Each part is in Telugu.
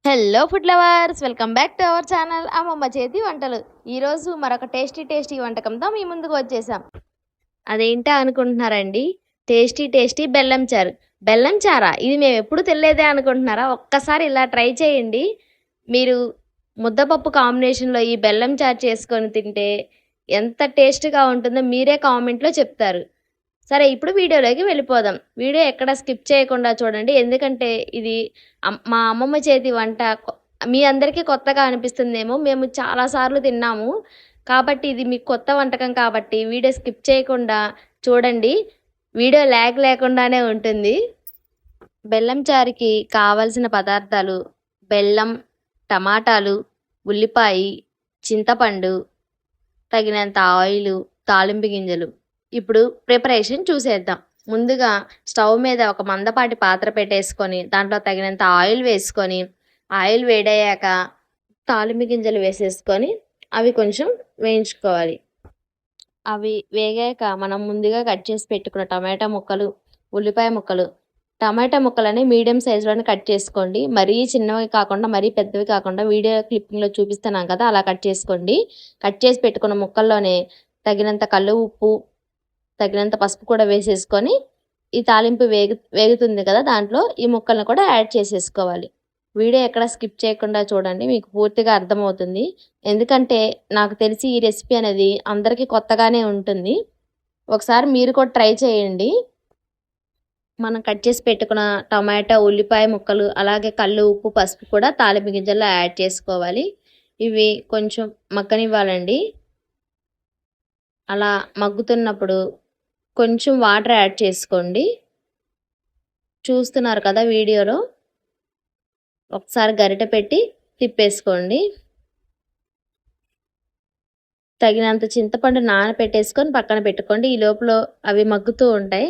Hello food lovers, welcome back to our channel అమ్మమ్మ చేతి వంటలు. ఈరోజు మరొక టేస్టీ వంటకంతో మీ ముందుకు వచ్చేసాం. అదేంటా అనుకుంటున్నారండి? టేస్టీ బెల్లం చారా ఇది మేము ఎప్పుడు తెలియదే అనుకుంటున్నారా? ఒక్కసారి ఇలా ట్రై చేయండి. మీరు ముద్దపప్పు కాంబినేషన్లో ఈ బెల్లం చారు చేసుకొని తింటే ఎంత టేస్ట్గా ఉంటుందో మీరే కామెంట్లో చెప్తారు. సరే, ఇప్పుడు వీడియోలోకి వెళ్ళిపోదాం. వీడియో ఎక్కడ స్కిప్ చేయకుండా చూడండి, ఎందుకంటే ఇది మా అమ్మమ్మ చేతి వంట. మీ అందరికీ కొత్తగా అనిపిస్తుందేమో, మేము చాలాసార్లు తిన్నాము కాబట్టి ఇది మీకు కొత్త వంటకం కాబట్టి వీడియో స్కిప్ చేయకుండా చూడండి. వీడియో ల్యాగ్ లేకుండానే ఉంటుంది. బెల్లం చారుకి కావలసిన పదార్థాలు: బెల్లం, టమాటాలు, ఉల్లిపాయ, చింతపండు, తగినంత ఆయిలు, తాలింపు గింజలు. ఇప్పుడు ప్రిపరేషన్ చూసేద్దాం. ముందుగా స్టవ్ మీద ఒక మందపాటి పాత్ర పెట్టేసుకొని దాంట్లో తగినంత ఆయిల్ వేసుకొని, ఆయిల్ వేడయ్యాక తాలింపు గింజలు వేసేసుకొని అవి కొంచెం వేయించుకోవాలి. అవి వేగాక మనం ముందుగా కట్ చేసి పెట్టుకున్న టమాటా ముక్కలు, ఉల్లిపాయ ముక్కలు, టమాటా ముక్కలని మీడియం సైజులోనే కట్ చేసుకోండి. మరీ చిన్నవి కాకుండా మరీ పెద్దవి కాకుండా వీడియో క్లిప్పింగ్లో చూపిస్తున్నాం కదా, అలా కట్ చేసుకోండి. కట్ చేసి పెట్టుకున్న ముక్కల్లోనే తగినంత కల్లు ఉప్పు, తగినంత పసుపు కూడా వేసేసుకొని ఈ తాలింపు వేగుతుంది కదా, దాంట్లో ఈ ముక్కలను కూడా యాడ్ చేసేసుకోవాలి. వీడియో ఎక్కడ స్కిప్ చేయకుండా చూడండి, మీకు పూర్తిగా అర్థమవుతుంది. ఎందుకంటే నాకు తెలిసి ఈ రెసిపీ అనేది అందరికీ కొత్తగానే ఉంటుంది. ఒకసారి మీరు కూడా ట్రై చేయండి. మనం కట్ చేసి పెట్టుకున్న టమాటా, ఉల్లిపాయ ముక్కలు, అలాగే కల్లు ఉప్పు, పసుపు కూడా తాలింపు గింజల్లో యాడ్ చేసుకోవాలి. ఇవి కొంచెం మగ్గనివ్వాలండి. అలా మగ్గుతున్నప్పుడు కొంచెం వాటర్ యాడ్ చేసుకోండి. చూస్తున్నారు కదా వీడియోలో, ఒకసారి గరిటె పెట్టి తిప్పేసుకోండి. తగినంత చింతపండు నానబెట్టేసుకొని పక్కన పెట్టుకోండి. ఈ లోపల అవి మగ్గుతూ ఉంటాయి.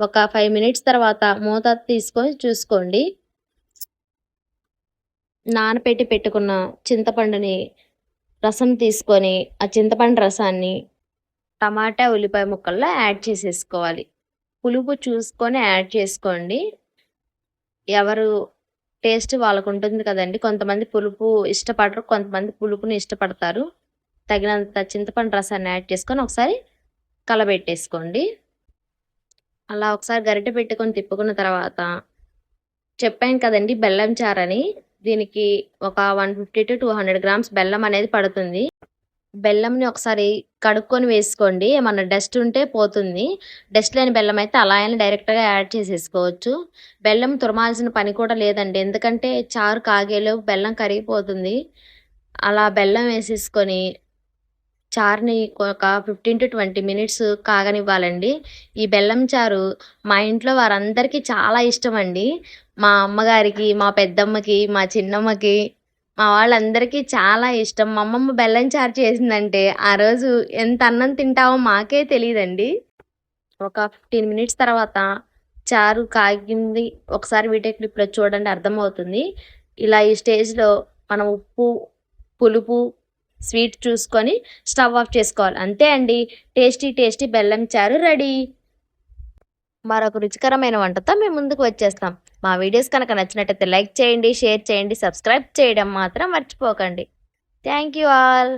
ఒక 5 మినిట్స్ తర్వాత మూత తీసుకొని చూసుకోండి. నానబెట్టి పెట్టుకున్న చింతపండుని రసం తీసుకొని ఆ చింతపండు రసాన్ని టమాటా, ఉల్లిపాయ ముక్కల్లో యాడ్ చేసేసుకోవాలి. పులుపు చూసుకొని యాడ్ చేసుకోండి. ఎవరు టేస్ట్ వాళ్ళకు ఉంటుంది కదండి. కొంతమంది పులుపు ఇష్టపడరు, కొంతమంది పులుపుని ఇష్టపడతారు. తగినంత చింతపండు రసాన్ని యాడ్ చేసుకొని ఒకసారి కలబెట్టేసుకోండి. అలా ఒకసారి గరిటె పెట్టుకొని తిప్పుకున్న తర్వాత, చెప్పాను కదండి బెల్లం చారని, దీనికి ఒక 150 to 200 గ్రామ్స్ బెల్లం అనేది పడుతుంది. బెల్లంని ఒకసారి కడుక్కొని వేసుకోండి, ఏమన్నా డస్ట్ ఉంటే పోతుంది. డస్ట్ లేని బెల్లం అయితే అలా అయినా డైరెక్ట్గా యాడ్ చేసేసుకోవచ్చు. బెల్లం తురమాల్సిన పని కూడా లేదండి, ఎందుకంటే చారు కాగేలో బెల్లం కరిగిపోతుంది. అలా బెల్లం వేసేసుకొని చారుని ఒక 15 to 20 మినిట్స్ కాగనివ్వాలండి. ఈ బెల్లం చారు మా ఇంట్లో వారందరికీ చాలా ఇష్టం అండి. మా అమ్మగారికి, మా పెద్దమ్మకి, మా చిన్నమ్మకి, మా వాళ్ళందరికీ చాలా ఇష్టం. మా అమ్మమ్మ బెల్లం చారు చేసిందంటే ఆ రోజు ఎంత అన్నం తింటామో మాకే తెలియదండి. ఒక 15 మినిట్స్ తర్వాత చారు కాగింది. ఒకసారి వీడియో క్లిప్లో చూడండి, అర్థమవుతుంది. ఇలా ఈ స్టేజ్లో మనం ఉప్పు, పులుపు, స్వీట్ చూసుకొని స్టవ్ ఆఫ్ చేసుకోవాలి. అంతే అండి, టేస్టీ బెల్లం చారు రెడీ. మరొక రుచికరమైన వంటతో మేము ముందుకు వచ్చేస్తాం. మా వీడియోస్ కనుక నచ్చినట్టయితే లైక్ చేయండి, షేర్ చేయండి, సబ్స్క్రైబ్ చేయడం మాత్రం మర్చిపోకండి. Thank you all.